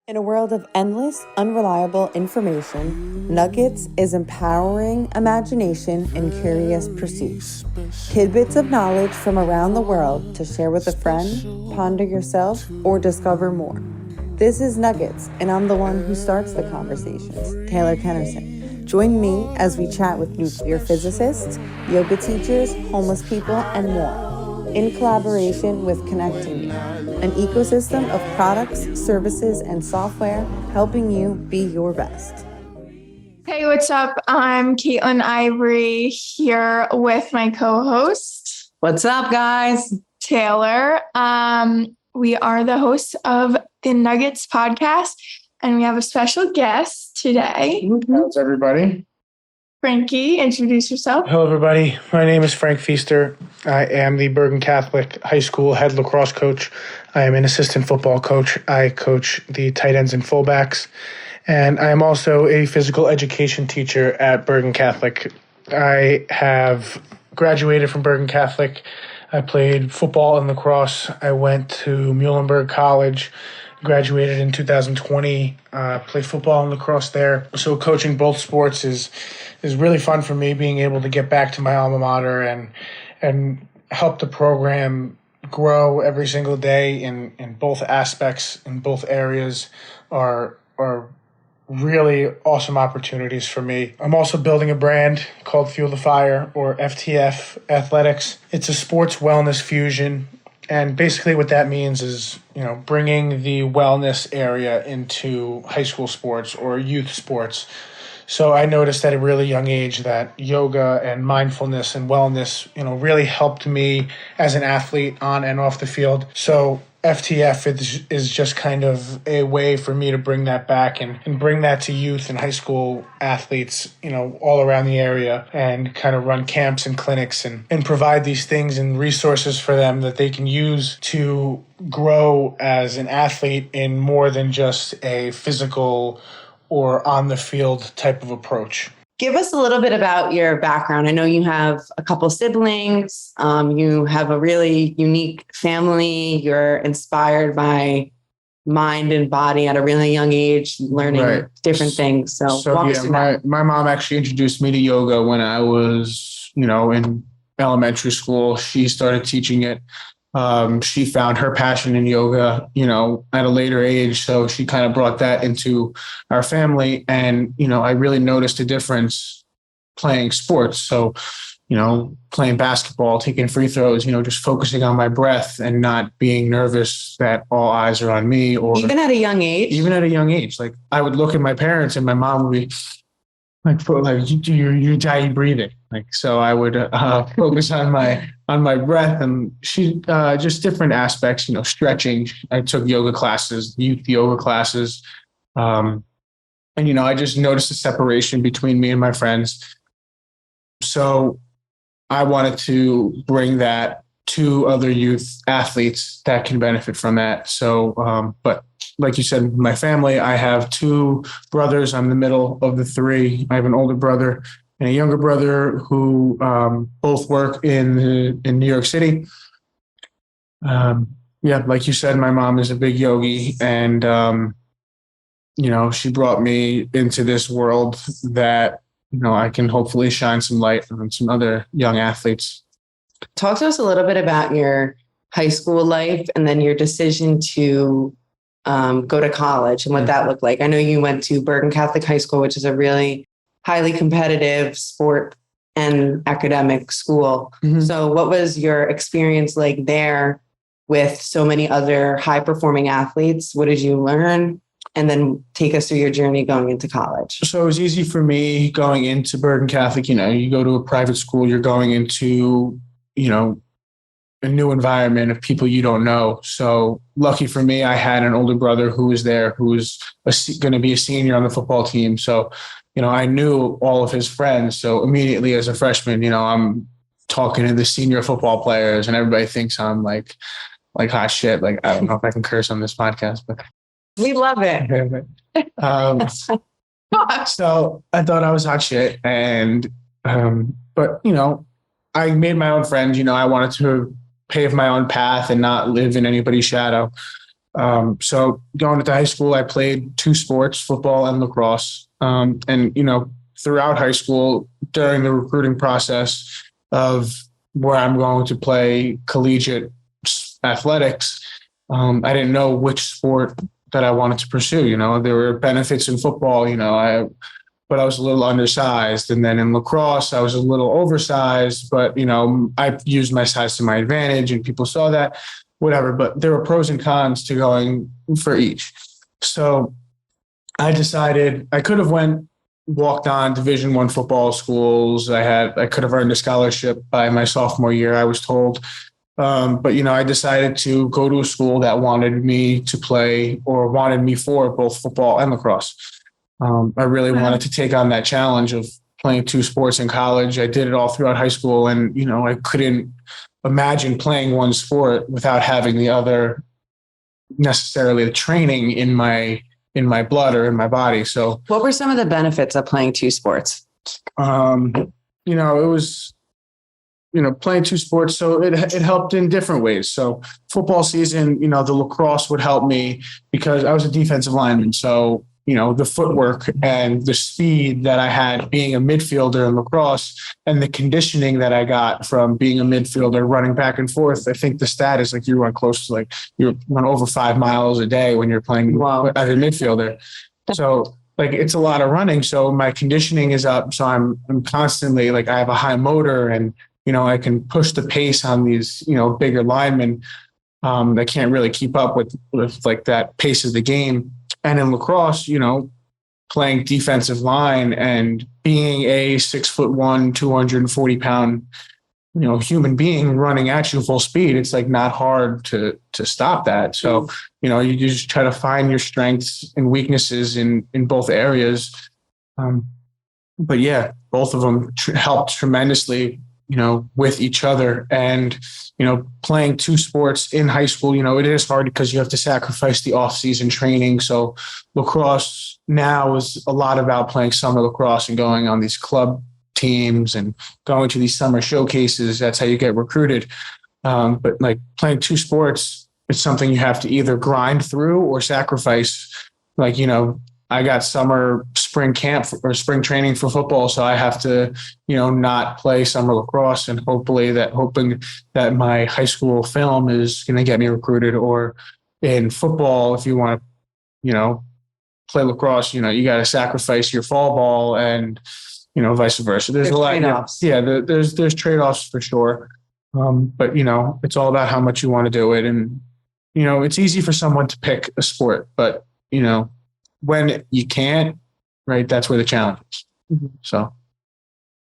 In a world of endless, unreliable information, Nuggetz is empowering imagination and curious pursuits. Tidbits of knowledge from around the world to share with a friend, ponder yourself, or discover more. This is Nuggetz, and I'm the one who starts the conversations, Taylor Kennerson. Join me as we chat with nuclear physicists, yoga teachers, homeless people, and more. In collaboration with Connecting You, an ecosystem of products, services, and software helping you be your best. Hey, what's up? I'm Caitlin Ivory here with my co-host. What's up, guys? Taylor. We are the hosts of the Nuggetz Podcast, and we have a special guest today. How's everybody? Frankie, introduce yourself. Hello, everybody. My name is Frank Feaster. I am the Bergen Catholic High School head lacrosse coach. I am an assistant football coach. I coach the tight ends and fullbacks. And I am also a physical education teacher at Bergen Catholic. I have graduated from Bergen Catholic. I played football and lacrosse. I went to Muhlenberg College, graduated in 2020, played football and lacrosse there. So coaching both sports is really fun for me, being able to get back to my alma mater and help the program grow every single day in both aspects, in both areas are really awesome opportunities for me. I'm also building a brand called Fuel the Fire, or FTF Athletics. It's a sports wellness fusion. And basically what that means is, bringing the wellness area into high school sports or youth sports. So I noticed at a really young age that yoga and mindfulness and wellness, really helped me as an athlete on and off the field. So FTF is just kind of a way for me to bring that back and bring that to youth and high school athletes, all around the area, and kind of run camps and clinics and provide these things and resources for them that they can use to grow as an athlete in more than just a physical or on the field type of approach. Give us a little bit about your background. I know you have a couple siblings. You have a really unique family. You're inspired by mind and body at a really young age, learning different things. So walk us through that. My mom actually introduced me to yoga when I was, in elementary school. She started teaching it. She found her passion in yoga, at a later age. So she kind of brought that into our family. And, I really noticed a difference playing sports. So, playing basketball, taking free throws, just focusing on my breath and not being nervous that all eyes are on me. Or even at a young age. Like I would look at my parents and my mom would be like you're tight breathing. So I would focus on my breath, and she just different aspects, stretching. I took yoga classes, youth yoga classes. And, I just noticed a separation between me and my friends. So I wanted to bring that to other youth athletes that can benefit from that. So, but like you said, my family, I have two brothers. I'm the middle of the three. I have an older brother and a younger brother who both work in New York City. Like you said, my mom is a big yogi, and she brought me into this world that I can hopefully shine some light on some other young athletes. Talk to us a little bit about your high school life and then your decision to go to college and what that looked like. I know you went to Bergen Catholic High School, which is a really highly competitive sport and academic school. Mm-hmm. So what was your experience like there with so many other high performing athletes? What did you learn? And then take us through your journey going into college. So it was easy for me going into Bergen Catholic. You go to a private school, you're going into, a new environment of people you don't know. So lucky for me, I had an older brother who was there, who was going to be a senior on the football team. So, I knew all of his friends. So immediately as a freshman, I'm talking to the senior football players, and everybody thinks I'm like hot shit. Like, I don't know if I can curse on this podcast, but we love it. So I thought I was hot shit. And, but I made my own friends. I wanted to pave my own path and not live in anybody's shadow. So going into high school, I played two sports, football and lacrosse. And, throughout high school, during the recruiting process of where I'm going to play collegiate athletics, I didn't know which sport that I wanted to pursue. There were benefits in football, but I was a little undersized. And then in lacrosse, I was a little oversized, but, I used my size to my advantage and people saw that, whatever. But there were pros and cons to going for each. So I decided I could have walked on Division I football schools. I could have earned a scholarship by my sophomore year, I was told. But, I decided to go to a school that wanted me to play or wanted me for both football and lacrosse. I really wanted to take on that challenge of playing two sports in college. I did it all throughout high school, and, I couldn't imagine playing one sport without having the other necessarily the training in my blood or in my body. So what were some of the benefits of playing two sports? It was, playing two sports. So it helped in different ways. So football season, the lacrosse would help me because I was a defensive lineman. So, the footwork and the speed that I had being a midfielder in lacrosse and the conditioning that I got from being a midfielder running back and forth. I think the stat is you run close to you run over 5 miles a day when you're playing as a midfielder. So it's a lot of running. So my conditioning is up. So I'm constantly I have a high motor and, I can push the pace on these, bigger linemen that can't really keep up with that pace of the game. And in lacrosse, playing defensive line and being a 6'1", 240-pound, human being running at you full speed, it's not hard to stop that. So, you just try to find your strengths and weaknesses in both areas. But yeah, both of them helped tremendously, with each other. And, playing two sports in high school, it is hard because you have to sacrifice the off-season training. So lacrosse now is a lot about playing summer lacrosse and going on these club teams and going to these summer showcases. That's how you get recruited. But playing two sports, it's something you have to either grind through or sacrifice. I got spring camp or spring training for football. So I have to, not play summer lacrosse and hoping that my high school film is going to get me recruited. Or in football, if you want to, play lacrosse, you got to sacrifice your fall ball and, vice versa. There's a lot. Trade-offs. Yeah. There's trade-offs for sure. But it's all about how much you want to do it. And, it's easy for someone to pick a sport, but, when you can't, right, that's where the challenge is. Mm-hmm. So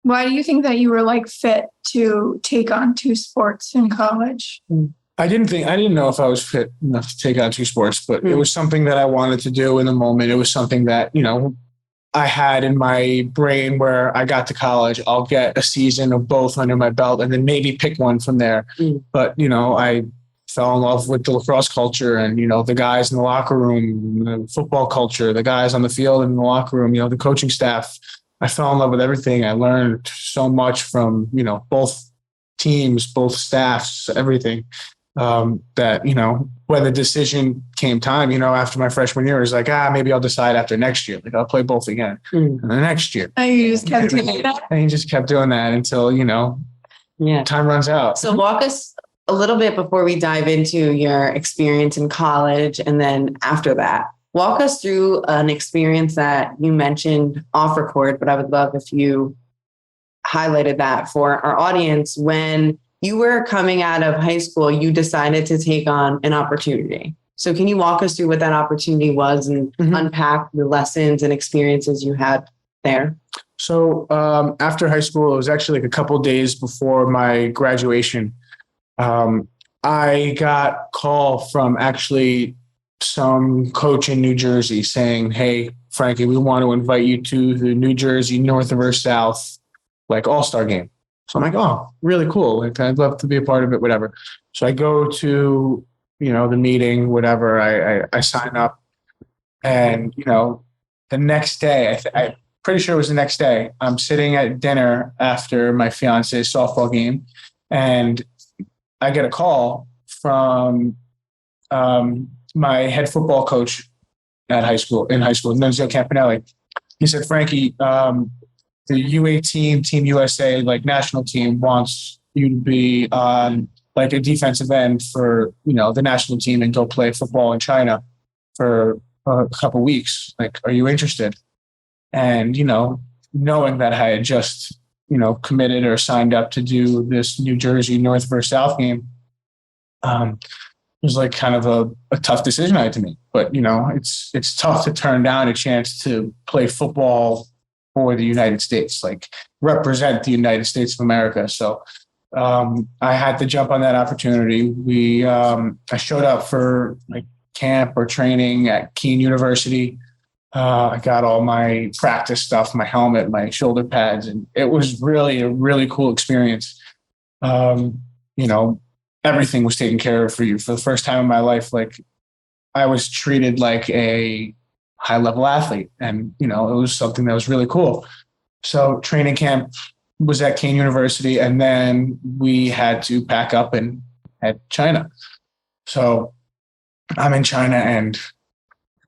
why do you think that you were fit to take on two sports in college? I didn't know if I was fit enough to take on two sports, but it was something that I wanted to do in the moment. It was something that, I had in my brain where I got to college, I'll get a season of both under my belt and then maybe pick one from there. But, I fell in love with the lacrosse culture and, the guys in the locker room, the football culture, the guys on the field and in the locker room, the coaching staff. I fell in love with everything. I learned so much from, both teams, both staffs, everything, that, when the decision came time, after my freshman year, it was maybe I'll decide after next year. I'll play both again. And the next year. And you just kept doing that? And you just kept doing that until, time runs out. So walk us a little bit before we dive into your experience in college. And then after that, walk us through an experience that you mentioned off record, but I would love if you highlighted that for our audience. When you were coming out of high school, you decided to take on an opportunity. So can you walk us through what that opportunity was and unpack the lessons and experiences you had there? So after high school, it was actually a couple of days before my graduation. I got a call from actually some coach in New Jersey saying, "Hey, Frankie, we want to invite you to the New Jersey North versus South, all-star game." So I'm "Oh, really cool. I'd love to be a part of it, whatever." So I go to, the meeting, whatever. I sign up and, the next day, I'm pretty sure it was the next day, I'm sitting at dinner after my fiance's softball game and I get a call from my head football coach in high school, Nunzio Campanelli, he said, Frankie, the U18 Team USA, like national team, wants you to be on like a defensive end for, the national team and go play football in China for a couple weeks. Like, are you interested? And, knowing that I had just, committed or signed up to do this New Jersey North versus South game, it was like kind of a tough decision I had to make. But, it's tough to turn down a chance to play football for the United States, like represent the United States of America. So I had to jump on that opportunity. I showed up for like camp or training at Keene University. I got all my practice stuff, my helmet, my shoulder pads, and it was really a really cool experience. Everything was taken care of for you. For the first time in my life, like I was treated like a high-level athlete, and it was something that was really cool. So training camp was at Keene University, and then we had to pack up and head to China. So I'm in China, and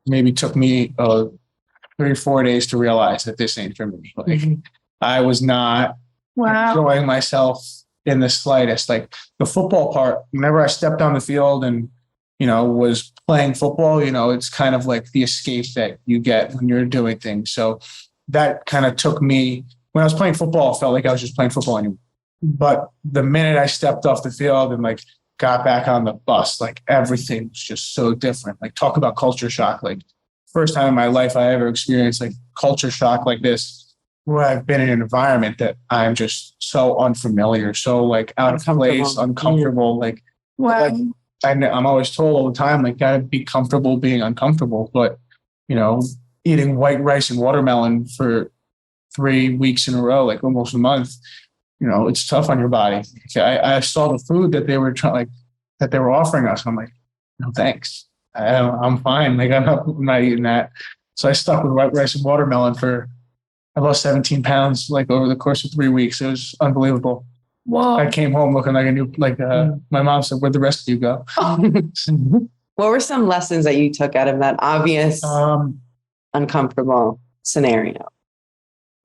maybe took me 3 or 4 days to realize that this ain't for me. Like I was not enjoying myself in the slightest. Like the football part, whenever I stepped on the field and, was playing football, it's kind of like the escape that you get when you're doing things. So that kind of took me, when I was playing football, it felt like I was just playing football anymore. But the minute I stepped off the field and like got back on the bus, like everything was just so different. Like talk about culture shock. Like first time in my life I ever experienced like culture shock like this, where I've been in an environment that I'm just so unfamiliar, so like out of place, uncomfortable. Like, wow. I'm always told all the time, like, gotta be comfortable being uncomfortable. But, eating white rice and watermelon for 3 weeks in a row, like almost a month, it's tough on your body. I saw the food that they were that they were offering us. I'm like, no, thanks. I'm fine. Like I'm not eating that. So I stuck with white rice and watermelon I lost 17 pounds, like over the course of 3 weeks. It was unbelievable. Whoa. I came home looking like a new, my mom said, where'd the rest of you go? What were some lessons that you took out of that obvious, uncomfortable scenario?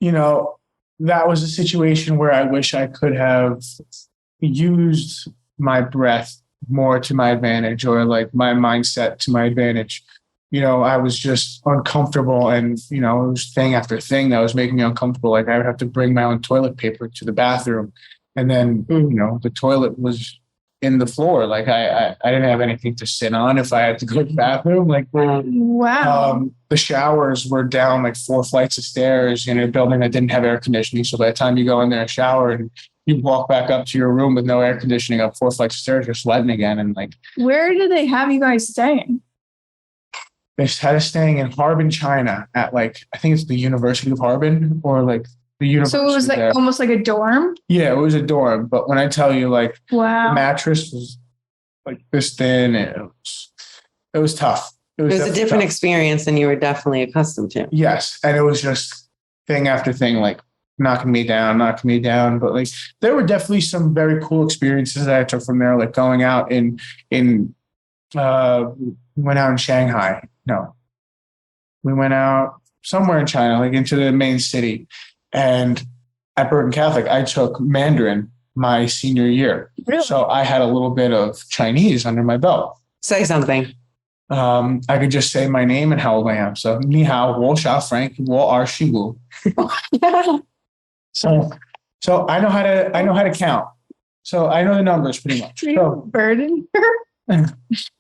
That was a situation where I wish I could have used my breath more to my advantage, or like my mindset to my advantage. I was just uncomfortable, and, it was thing after thing that was making me uncomfortable. Like I would have to bring my own toilet paper to the bathroom. And then, the toilet was in the floor. Like I didn't have anything to sit on if I had to go to the bathroom. Like, wow. The showers were down like 4 flights of stairs in a building that didn't have air conditioning. So by the time you go in there and shower and you walk back up to your room with no air conditioning up 4 flights of stairs, you're sweating again. And like, where did they have you guys staying? They had us staying in Harbin, China at like, I think it's the University of Harbin, or like the university. So it was like there. Almost like a dorm? Yeah, it was a dorm. But when I tell you, like, wow, the mattress was like this thin, it was tough. It was a different experience than you were definitely accustomed to. Yes. And it was just thing after thing, like knocking me down. But like, there were definitely some very cool experiences that I took from there, like going out we went out in Shanghai. No, we went out somewhere in China, like into the main city. And at Bergen Catholic, I took Mandarin my senior year. Really? So I had a little bit of Chinese under my belt. Say something. I could just say my name and how old I am. So ni hao, wo xia Frank, wo er shi wu. So I know how to count. So I know the numbers pretty much. So, burden her?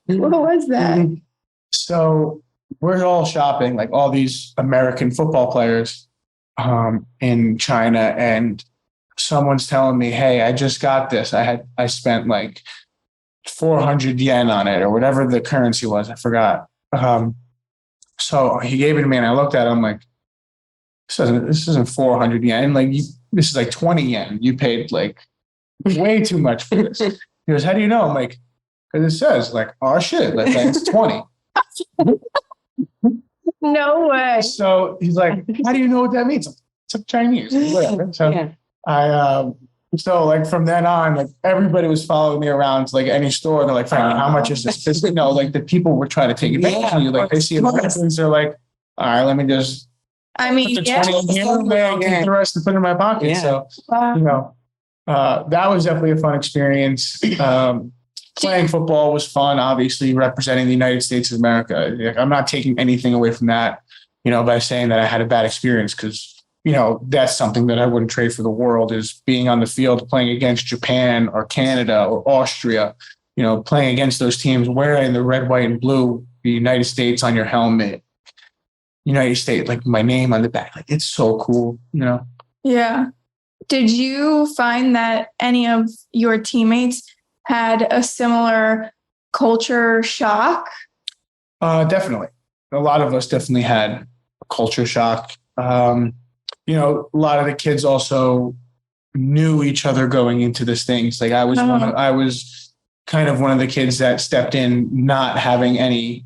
What was that? So we're all shopping, like all these American football players in China, and someone's telling me, hey, I just got this. I spent like 400 yen on it, or whatever the currency was. I forgot. So he gave it to me, and I looked at it. I'm like, this isn't 400 yen. Like this is like 20 yen. You paid like way too much for this. He goes, how do you know? I'm like, because it says like, oh shit, like it's 20. No way. So he's like, how do you know what that means? It's like Chinese. Whatever. So yeah. So like from then on, like everybody was following me around to like any store. They're like, Frankie, how much is this? Like the people were trying to take advantage of you. Like they see Olympians, they're like, all right, let me just I mean, put the 20 in here and then keep the rest and put it in my pocket. Yeah. So, that was definitely a fun experience. Playing football was fun, obviously representing the United States of America. Like, I'm not taking anything away from that, by saying that I had a bad experience, because that's something that I wouldn't trade for the world, is being on the field, playing against Japan or Canada or Austria, playing against those teams, wearing the red, white, and blue, the United States on your helmet, United States, like my name on the back. Like, it's so cool, Yeah. Did you find that any of your teammates had a similar culture shock? Definitely. A lot of us definitely had a culture shock. A lot of the kids also knew each other going into this thing. It's like I was kind of one of the kids that stepped in not having any,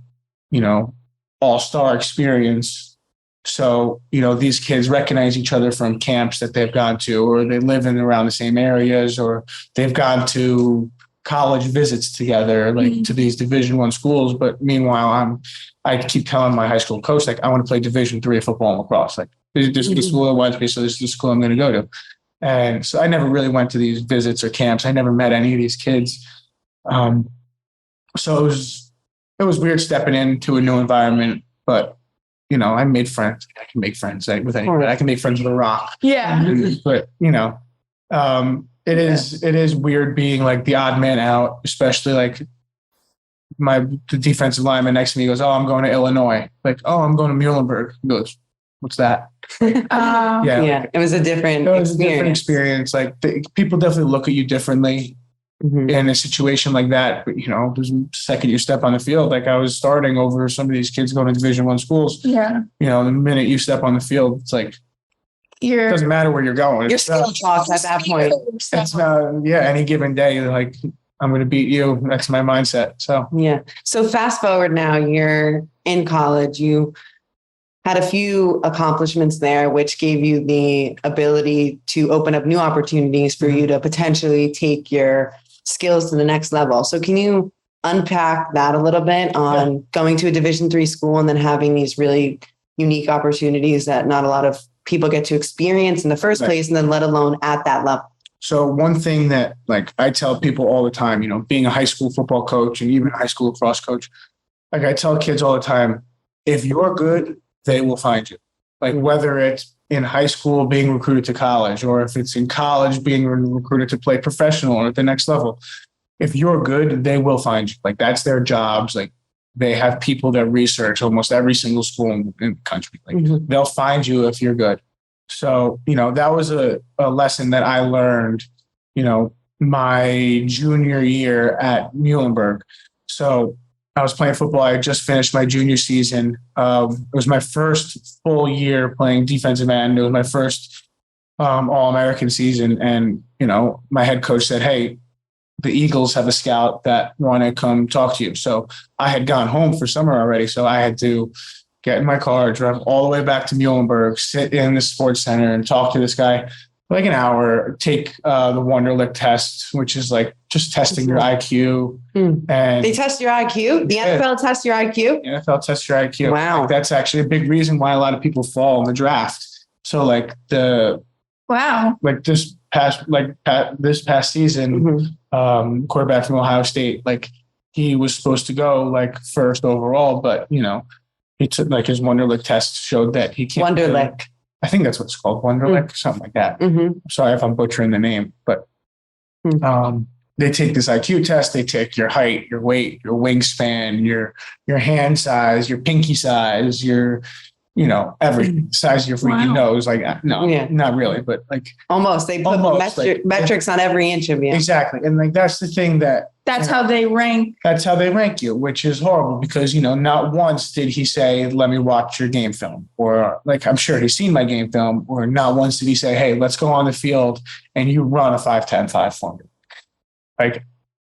all-star experience. So, these kids recognize each other from camps that they've gone to, or they live in around the same areas, or they've gone to college visits together, like to these Division I schools. But meanwhile, I keep telling my high school coach, like, I want to play Division III football and lacrosse. Like, this is the school I want to be, so this is the school I'm going to go to. And so I never really went to these visits or camps. I never met any of these kids. So it was weird stepping into a new environment, but I made friends. I can make friends with anybody. I can make friends with a rock. Yeah. But it is weird being like the odd man out, especially like the defensive lineman next to me goes, "Oh, I'm going to Illinois." Like, "Oh, I'm going to Muhlenberg." He goes, "What's that?" It was a different experience. Like people definitely look at you differently in a situation like that. But the second you step on the field, like I was starting over some of these kids going to Division I schools. Yeah. The minute you step on the field, it's like it doesn't matter where you're going. You're skill talk at that point. It's not, any given day, like I'm going to beat you. That's my mindset. So So fast forward now, you're in college. You had a few accomplishments there, which gave you the ability to open up new opportunities for you to potentially take your skills to the next level. So can you unpack that a little bit on going to a Division III school and then having these really unique opportunities that not a lot of people get to experience in the first place, and then let alone at that level? So one thing that like I tell people all the time, being a high school football coach and even a high school lacrosse coach, like I tell kids all the time, if you're good, they will find you. Like whether it's in high school being recruited to college, or if it's in college being recruited to play professional or at the next level, if you're good, they will find you. Like that's their jobs. Like they have people that research almost every single school in the country. Like they'll find you if you're good. So, that was a lesson that I learned, my junior year at Muhlenberg. So I was playing football. I had just finished my junior season. It was my first full year playing defensive end. It was my first All-American season. And, my head coach said, "Hey, the Eagles have a scout that want to come talk to you." So I had gone home for summer already. So I had to get in my car, drive all the way back to Muhlenberg, sit in the sports center and talk to this guy for like an hour, take the Wonderlic test, which is like just testing your IQ. And they test your IQ? The NFL tests your IQ? The NFL tests your IQ. Wow. Like, that's actually a big reason why a lot of people fall in the draft. So like this past season, quarterback from Ohio State, like he was supposed to go like first overall, but he took like his Wonderlic test showed that he can't. Wonderlic. I think that's what it's called. Wonderlic, something like that. Sorry if I'm butchering the name, but they take this IQ test. They take your height, your weight, your wingspan, your hand size, your pinky size, your every size of your freaking nose. Like, no, not really, but like almost. They put metrics on every inch of you. Exactly. And like, that's the thing that's how they rank. That's how they rank you, which is horrible because, not once did he say, "Let me watch your game film," or like, I'm sure he's seen my game film, or not once did he say, "Hey, let's go on the field and you run a 5-10-5 for me." Like,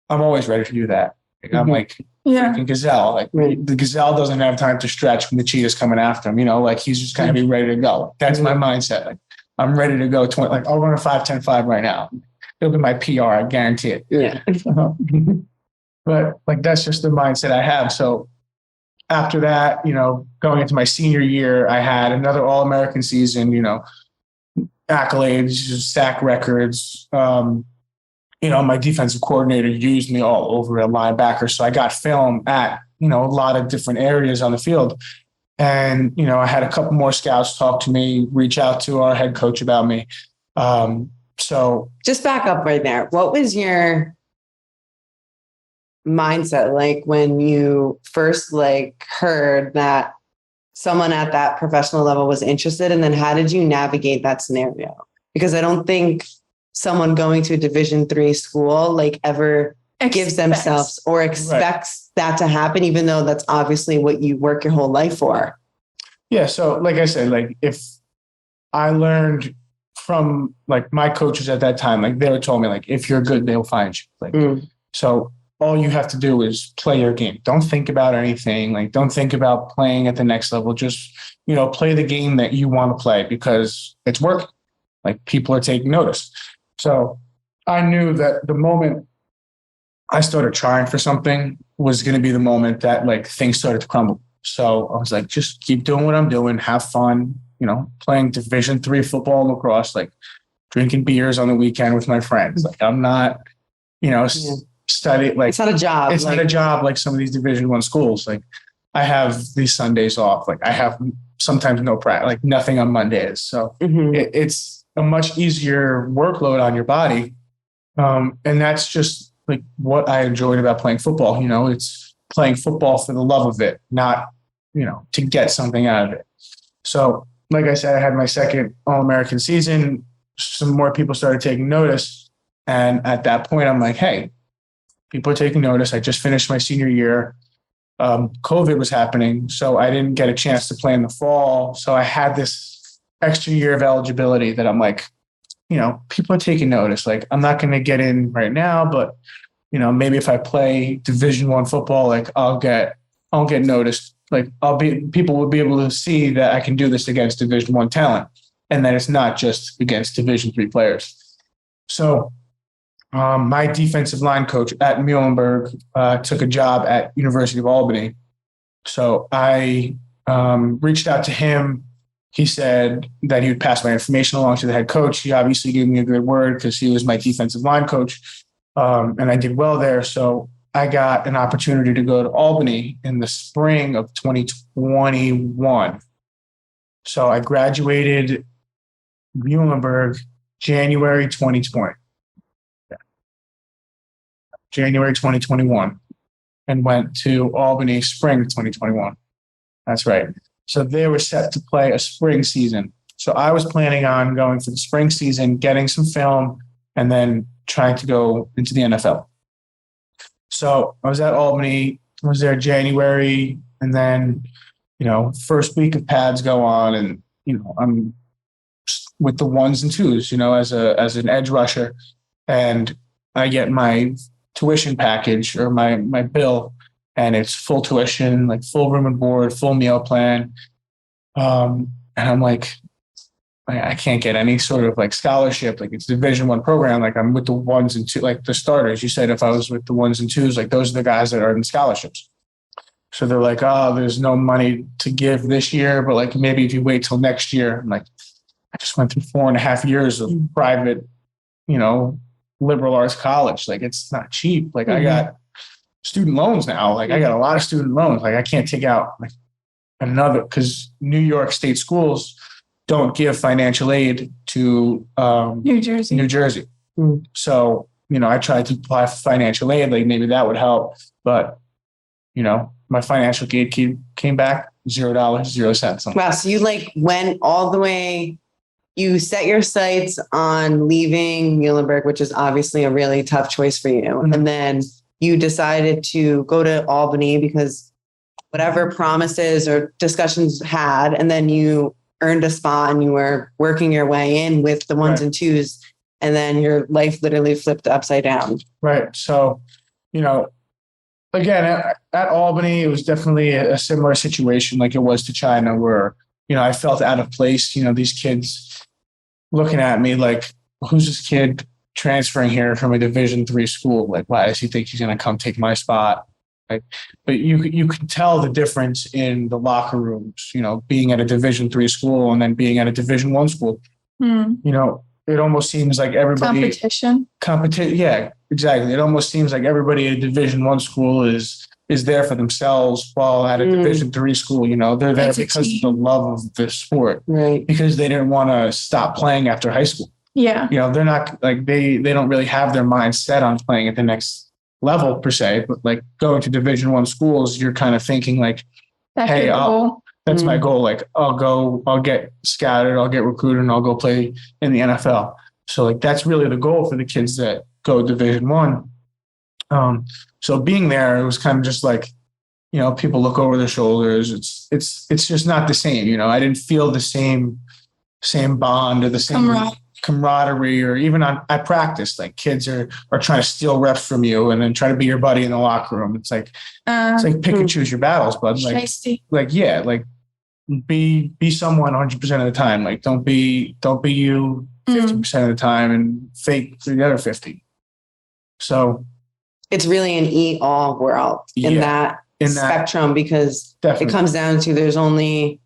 I'm always ready to do that. Like, I'm like, freaking gazelle. Like the gazelle doesn't have time to stretch when the cheetah's coming after him. Like he's just going to be ready to go. That's my mindset. Like, I'm ready to go. I'll run a 5-10-5 right now. it'll be my PR. I guarantee it. Yeah. But like, that's just the mindset I have. So after that, going into my senior year, I had another All-American season, accolades, sack records. My defensive coordinator used me all over a linebacker. So I got film at, a lot of different areas on the field. And, I had a couple more scouts talk to me, reach out to our head coach about me. So just back up right there. What was your mindset like when you first heard that someone at that professional level was interested? And then how did you navigate that scenario? Because I don't think someone going to a Division III school ever gives themselves or expects that to happen, even though that's obviously what you work your whole life for. Yeah. So like I said, if I learned from my coaches at that time, they were told me if you're good, they'll find you. So all you have to do is play your game. Don't think about anything. Don't think about playing at the next level. Just, play the game that you want to play because it's working. People are taking notice. So I knew that the moment I started trying for something was going to be the moment that things started to crumble. So I was just keep doing what I'm doing, have fun, playing Division III football, lacrosse, drinking beers on the weekend with my friends. I'm not, study it's not a job. It's not a job like some of these Division I schools. I have these Sundays off. I have sometimes no practice, nothing on Mondays. So it's a much easier workload on your body. And that's just what I enjoyed about playing football. It's playing football for the love of it, not, to get something out of it. So like I said, I had my second All-American season. Some more people started taking notice. And at that point, I'm hey, people are taking notice. I just finished my senior year. COVID was happening, so I didn't get a chance to play in the fall. So I had this extra year of eligibility that I'm people are taking notice. I'm not going to get in right now, but maybe if I play Division I football, I'll get noticed. People will be able to see that I can do this against Division I talent, and that it's not just against Division III players. So my defensive line coach at Muhlenberg took a job at University of Albany. So I reached out to him. He said that he would pass my information along to the head coach. He obviously gave me a good word because he was my defensive line coach. And I did well there. So I got an opportunity to go to Albany in the spring of 2021. So I graduated Muhlenberg January 2020. January 2021, and went to Albany spring 2021. That's right. So they were set to play a spring season. So I was planning on going for the spring season, getting some film, and then trying to go into the NFL. So I was at Albany, I was there January, and then, first week of pads go on, and, I'm with the ones and twos, as an edge rusher, and I get my tuition package or my bill, and it's full tuition, full room and board, full meal plan. And I'm I can't get any sort of scholarship. It's Division I program. I'm with the ones and two, the starters. You said if I was with the ones and twos, those are the guys that are in scholarships. So they're oh, there's no money to give this year, but maybe if you wait till next year. I'm I just went through 4.5 years of private, liberal arts college. It's not cheap. I got student loans now. I got a lot of student loans. I can't take out another, because New York state schools don't give financial aid to New Jersey. So, I tried to apply for financial aid. Maybe that would help. But, my financial aid came back $0, 0 cents. Wow. So you went all the way. You set your sights on leaving Muhlenberg, which is obviously a really tough choice for you. Mm-hmm. And then you decided to go to Albany because whatever promises or discussions had, and then you earned a spot and you were working your way in with the ones and twos. And then your life literally flipped upside down. Right. So, again, at Albany, it was definitely a similar situation like it was to China where, I felt out of place. These kids looking at me who's this kid transferring here from a Division III school. Like, why does he think he's going to come take my spot? Like, but you could tell the difference in the locker rooms, being at a Division III school and then being at a Division I school. It almost seems like everybody competition. Yeah, exactly. It almost seems like everybody at a Division I school is there for themselves, while at a Division III school, they're there because of the love of the sport, right? Because they didn't want to stop playing after high school. Yeah. They're not like they don't really have their mind set on playing at the next level per se, but like going to Division I schools, you're kind of thinking like, hey, that's my goal. Like I'll get scouted, I'll get recruited, and I'll go play in the NFL. So like that's really the goal for the kids that go Division I. So being there, it was kind of just like, people look over their shoulders. It's just not the same. I didn't feel the same bond or the same camaraderie, or even at practice, like kids are trying to steal reps from you and then try to be your buddy in the locker room. It's like pick and choose your battles, bud. Be someone 100% of the time. Like don't be you 50% of the time and fake the other 50. So it's really an eat all world in that spectrum, because definitely. It comes down to there's only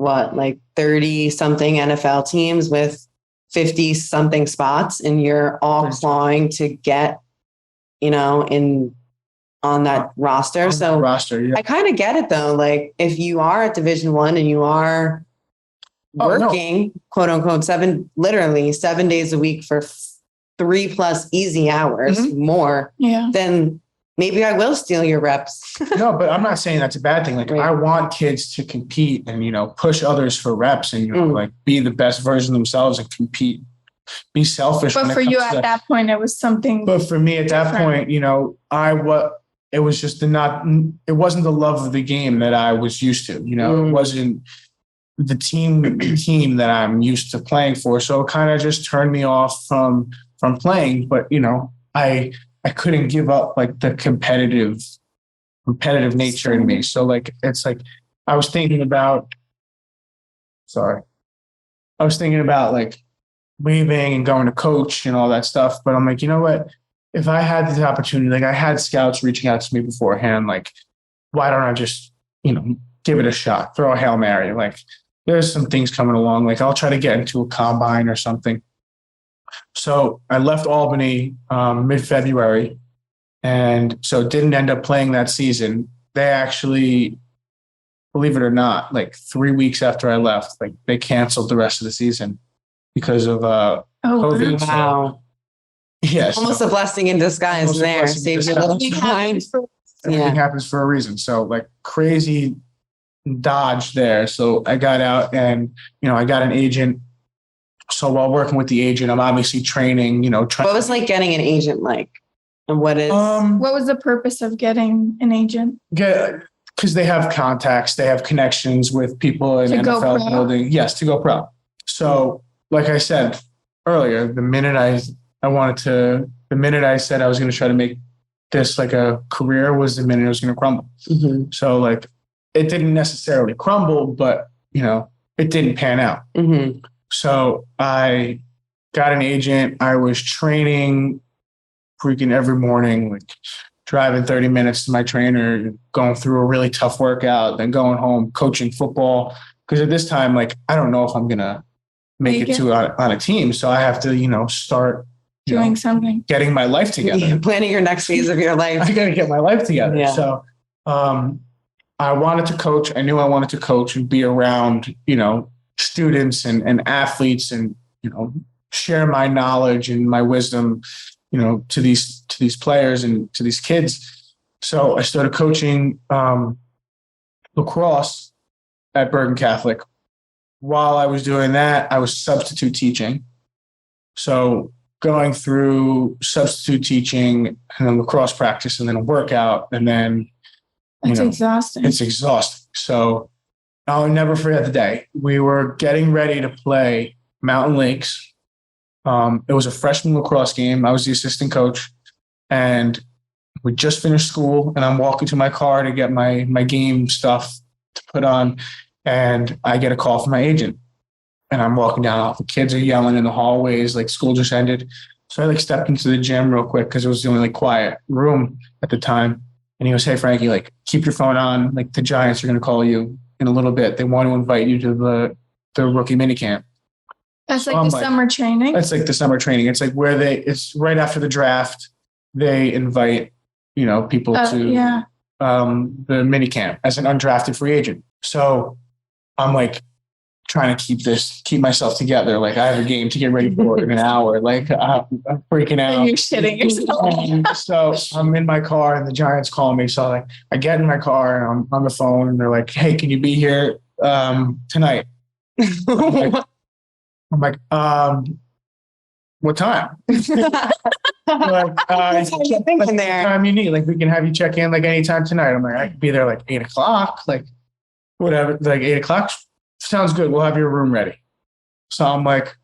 30 something NFL teams with 50 something spots, and you're all clawing to get, on that roster. I kind of get it though. Like if you are at Division I and you are working quote unquote 7 days a week for 3+ easy hours more, then maybe I will steal your reps. No, but I'm not saying that's a bad thing. Like I want kids to compete and, push others for reps and, like be the best version of themselves and compete, be selfish. But for you at that point, it was something. But for me at that point, it was just it wasn't the love of the game that I was used to, it wasn't the team that I'm used to playing for. So it kind of just turned me off from playing. But, I couldn't give up like the competitive nature in me. So like, it's like, I was thinking about like leaving and going to coach and all that stuff. But I'm like, you know what? If I had this opportunity, like I had scouts reaching out to me beforehand, like, why don't I just, give it a shot, throw a Hail Mary? Like there's some things coming along. Like I'll try to get into a combine or something. So I left Albany mid-February, and so didn't end up playing that season. They actually, believe it or not, like 3 weeks after I left, like they canceled the rest of the season because of COVID. Wow. Yes. Almost a blessing in disguise there. Saves you a little time. Everything happens for a reason. So like crazy dodge there. So I got out and, I got an agent. So while working with the agent, I'm obviously training, What was like getting an agent like? And what is? What was the purpose of getting an agent? Because they have contacts, they have connections with people in NFL building. Yes, to go pro. So like I said earlier, the minute I said I was going to try to make this like a career was the minute it was going to crumble. Mm-hmm. So like it didn't necessarily crumble, but it didn't pan out. Mm-hmm. So I got an agent. I was training freaking every morning, like driving 30 minutes to my trainer, going through a really tough workout, then going home, coaching football. Because at this time, like, I don't know if I'm going to make it on a team. So I have to, start doing something, getting my life together. Yeah, planning your next phase of your life. I got to get my life together. Yeah. So I wanted to coach. I knew I wanted to coach and be around, students and athletes and, share my knowledge and my wisdom, to these players and to these kids. So I started coaching lacrosse at Bergen Catholic. While I was doing that, I was substitute teaching. So going through substitute teaching and then lacrosse practice and then a workout and then it's exhausting. It's exhausting. So I'll never forget the day. We were getting ready to play Mountain Lakes. It was a freshman lacrosse game. I was the assistant coach, and we just finished school, and I'm walking to my car to get my game stuff to put on, and I get a call from my agent. And I'm walking down. The kids are yelling in the hallways, like school just ended. So I like stepped into the gym real quick because it was the only like quiet room at the time. And he goes, "Hey Frankie, like keep your phone on. Like the Giants are going to call you in a little bit. They want to invite you to the rookie minicamp." That's So like I'm the summer training. That's like the summer training. It's like where it's right after the draft. They invite, people to the minicamp as an undrafted free agent. So I'm like trying to keep myself together. Like I have a game to get ready for in an hour. Like I'm freaking out. You're shitting yourself. So I'm in my car and the Giants call me. So like I get in my car and I'm on the phone and they're like, "Hey, can you be here tonight?" I'm like, "What time?" Like, time you need. Like we can have you check in like anytime tonight. I'm like, "I could be there like 8:00, like whatever, like 8:00. Sounds good. We'll have your room ready." So I'm like,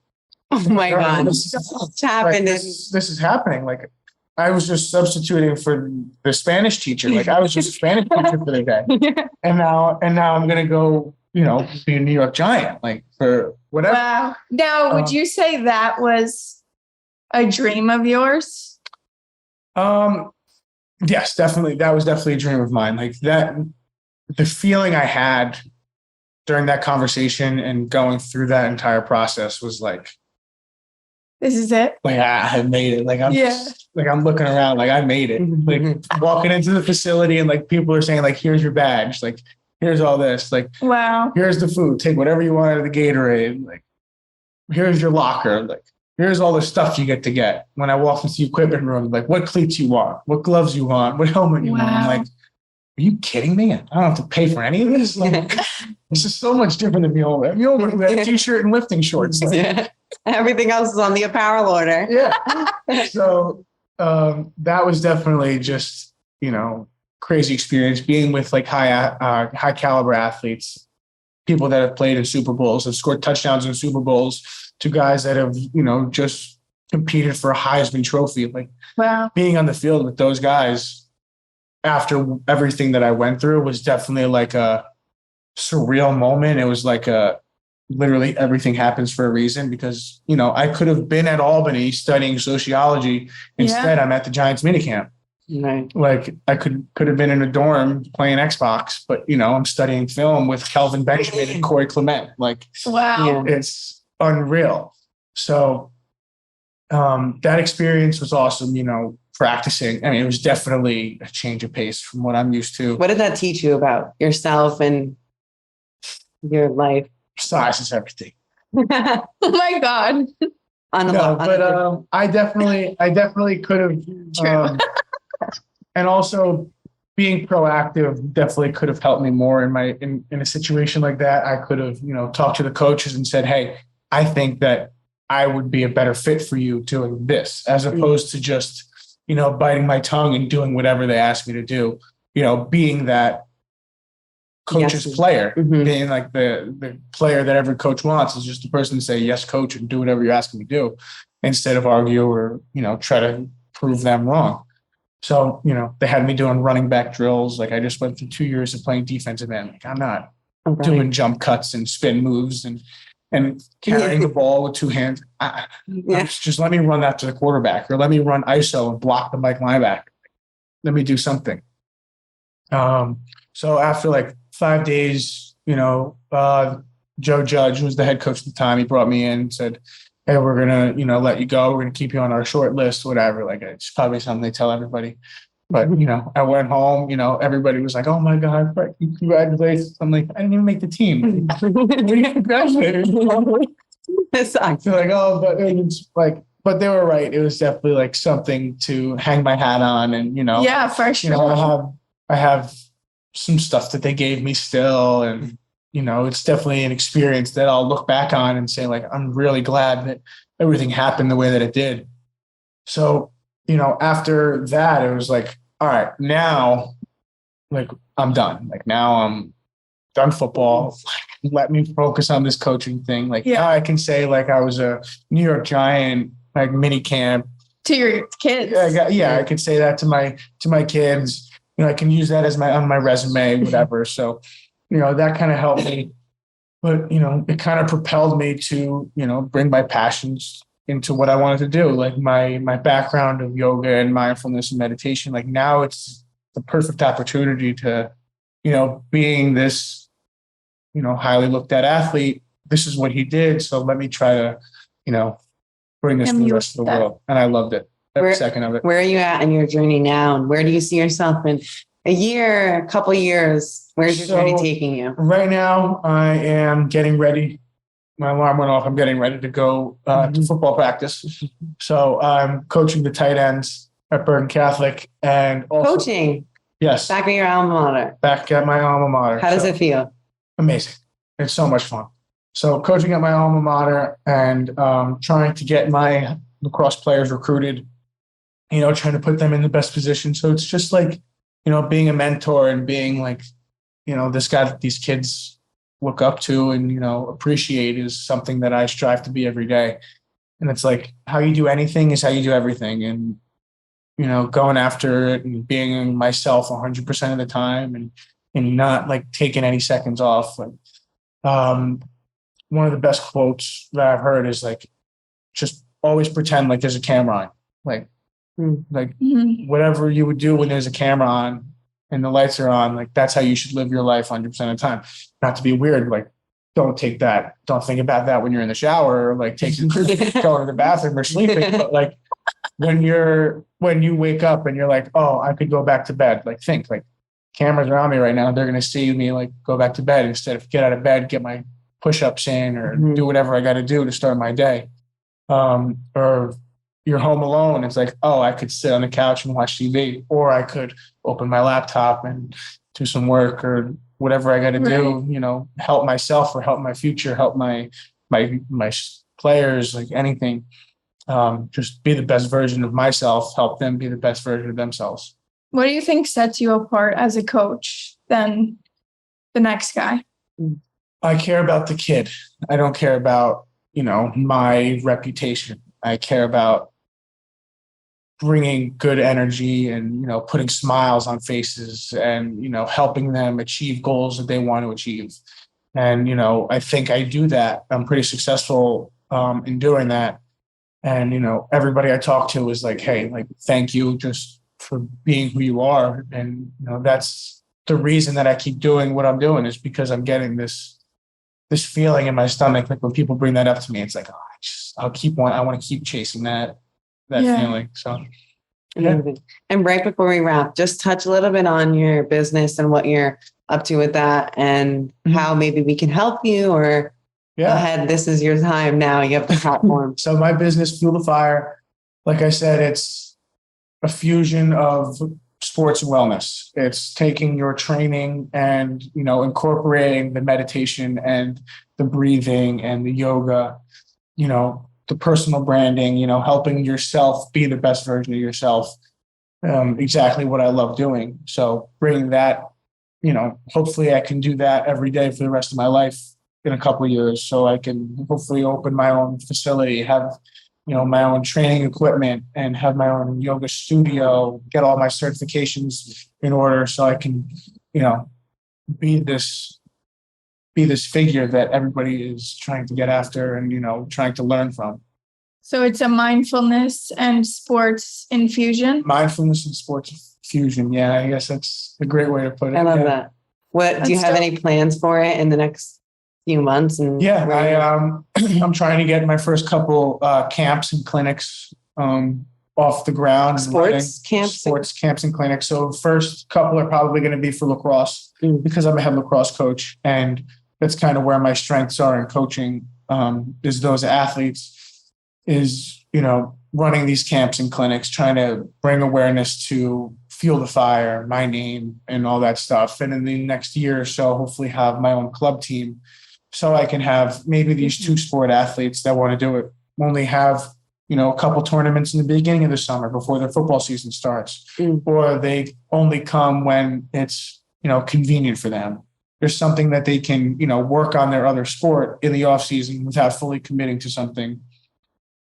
"Oh my God, this is happening." Like I was just substituting for the Spanish teacher. Like I was just a Spanish teacher for the day. And now I'm going to go, be a New York Giant, like for whatever. Wow. Now, would you say that was a dream of yours? Yes, definitely. That was definitely a dream of mine. Like that, the feeling I had during that conversation and going through that entire process was like, this is it. Like I made it. Like I'm looking around, like I made it. Like walking into the facility and like people are saying like, "Here's your badge. Like here's all this. Like wow. Here's the food. Take whatever you want out of the Gatorade. Like here's your locker. Like here's all the stuff you get to get." When I walk into the equipment room, like what cleats you want, what gloves you want, what helmet you want. I'm like, "Are you kidding me? I don't have to pay for any of this." Like this is so much different than Mule. Mule with a t-shirt and lifting shorts. Like, everything else is on the apparel order. Yeah. So that was definitely just, crazy experience being with like high caliber athletes, people that have played in Super Bowls, have scored touchdowns in Super Bowls, to guys that have, just competed for a Heisman Trophy. Like being on the field with those guys after everything that I went through was definitely like a surreal moment. It was like literally everything happens for a reason, because, I could have been at Albany studying sociology. Instead, I'm at the Giants minicamp. Right. Like I could have been in a dorm playing Xbox, but, I'm studying film with Kelvin Benjamin and Corey Clement. Like, wow, it's unreal. So that experience was awesome, practicing. I mean, it was definitely a change of pace from what I'm used to. What did that teach you about yourself and your life? Size is everything. Oh my God. I definitely could have, and also being proactive definitely could have helped me more in a situation like that. I could have, talked to the coaches and said, "Hey, I think that I would be a better fit for you doing this," as opposed to just, biting my tongue and doing whatever they asked me to do, being that coach's player, being like the player that every coach wants, is just the person to say, "Yes, coach," and do whatever you're asking me to do, instead of argue or, try to prove them wrong. So, they had me doing running back drills. Like I just went through 2 years of playing defensive end. Like I'm not doing jump cuts and spin moves and carrying the ball with two hands. Just let me run that to the quarterback, or let me run ISO and block the Mike linebacker. Let me do something. So after like 5 days, Joe Judge, who was the head coach at the time, he brought me in and said, "Hey, we're going to, let you go. We're going to keep you on our short list," whatever. Like it's probably something they tell everybody. But, I went home, everybody was like, "Oh my God, congratulations." I'm like, "I didn't even make the team." Congratulations. They're like, "Oh, but it's like," but they were right. It was definitely like something to hang my hat on. And, yeah, for sure. I have some stuff that they gave me still. And, it's definitely an experience that I'll look back on and say, like, I'm really glad that everything happened the way that it did. So, after that, it was like, all right, now, like, I'm done. Like, now I'm done football. Let me focus on this coaching thing. Like, now I can say, like, I was a New York Giant, like, mini camp. To your kids. I could say that to my kids. I can use that on my resume, whatever. So, that kind of helped me. But, it kind of propelled me to, bring my passions into what I wanted to do. Like my background of yoga and mindfulness and meditation, like now it's the perfect opportunity to, being this, highly looked at athlete, this is what he did. So let me try to, bring this to the rest of the world. And I loved it. Every second of it. Where are you at in your journey now? And where do you see yourself in a year, a couple of years? Where's your journey taking you? Right now, I am getting ready. My alarm went off. I'm getting ready to go to football practice. So I'm coaching the tight ends at Bergen Catholic. And also, coaching? Yes. Back at your alma mater? Back at my alma mater. How does it feel? Amazing. It's so much fun. So coaching at my alma mater and trying to get my lacrosse players recruited, trying to put them in the best position. So it's just like, being a mentor and being like, this guy that these kids look up to and, appreciate is something that I strive to be every day. And it's like how you do anything is how you do everything. And, going after it and being myself 100% of the time and not like taking any seconds off. Like, one of the best quotes that I've heard is like, just always pretend like there's a camera on. Whatever you would do when there's a camera on and the lights are on, like that's how you should live your life 100% of the time. Not to be weird, like don't think about that when you're in the shower or like going to the bathroom or sleeping. But like when you wake up and you're like, oh, I could go back to bed. Like think like cameras are on me right now. They're going to see me like go back to bed instead of get out of bed, get my push-ups in or do whatever I got to do to start my day. Or you're home alone. It's like, oh, I could sit on the couch and watch TV, or I could open my laptop and do some work or whatever I got to do, help myself or help my future, help my players, like anything. Just be the best version of myself, help them be the best version of themselves. What do you think sets you apart as a coach than the next guy? I care about the kid. I don't care about, my reputation. I care about bringing good energy and, putting smiles on faces and, helping them achieve goals that they want to achieve. And, I think I do that. I'm pretty successful in doing that. And, everybody I talk to is like, hey, like, thank you just for being who you are. And, that's the reason that I keep doing what I'm doing is because I'm getting this feeling in my stomach. Like when people bring that up to me, it's like, I want to keep chasing that feeling. So, yeah. And right before we wrap, just touch a little bit on your business and what you're up to with that and how maybe we can help you or go ahead. This is your time now. You have the platform. So my business, Fuel the Fire, like I said, it's a fusion of sports and wellness. It's taking your training and, incorporating the meditation and the breathing and the yoga, the personal branding, helping yourself be the best version of yourself. Exactly what I love doing. So bringing that, hopefully I can do that every day for the rest of my life in a couple of years. So I can hopefully open my own facility, have, my own training equipment and have my own yoga studio, get all my certifications in order so I can, be this figure that everybody is trying to get after and, trying to learn from. So it's a mindfulness and sports infusion? Mindfulness and sports fusion. Yeah, I guess that's a great way to put it. I love that. Do you have any plans for it in the next few months? And I'm trying to get my first couple camps and clinics off the ground. Sports camps and clinics. So first couple are probably going to be for lacrosse because I'm a head lacrosse coach, and that's kind of where my strengths are in coaching. Is those athletes, is running these camps and clinics, trying to bring awareness to Fuel the Fire, my name, and all that stuff. And in the next year or so, hopefully have my own club team. So I can have maybe these two sport athletes that want to do it only have, a couple tournaments in the beginning of the summer before their football season starts, or they only come when it's, convenient for them. There's something that they can, work on their other sport in the off season without fully committing to something,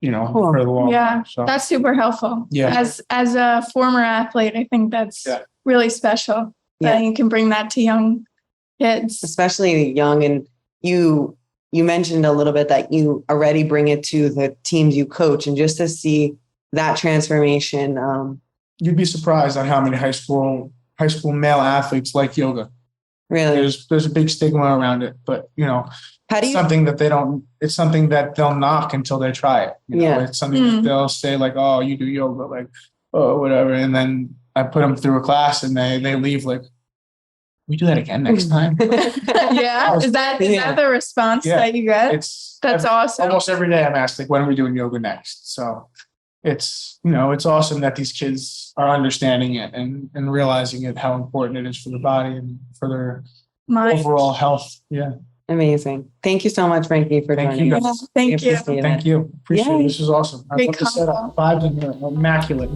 cool. for the long. Yeah, so that's super helpful. Yeah. As a former athlete, I think that's really special that you can bring that to young kids, especially young. And you you mentioned a little bit that you already bring it to the teams you coach, and just to see that transformation. You'd be surprised at how many high school male athletes like yoga. Really, There's a big stigma around it, but it's something that they'll knock until they try it. It's something that they'll say like, "Oh, you do yoga," like, "Oh, whatever," and then I put them through a class, and they leave like, "We do that again next time." Yeah, is that the response that you get? That's awesome. Almost every day I'm asked like, "When are we doing yoga next?" So it's it's awesome that these kids are understanding it and realizing it, how important it is for their body and for their overall health. Yeah. Amazing. Thank you so much, Frankie, for joining us. Thank you. Thank you. Appreciate it. This is awesome. I love the setup. Vibes in here. Immaculate.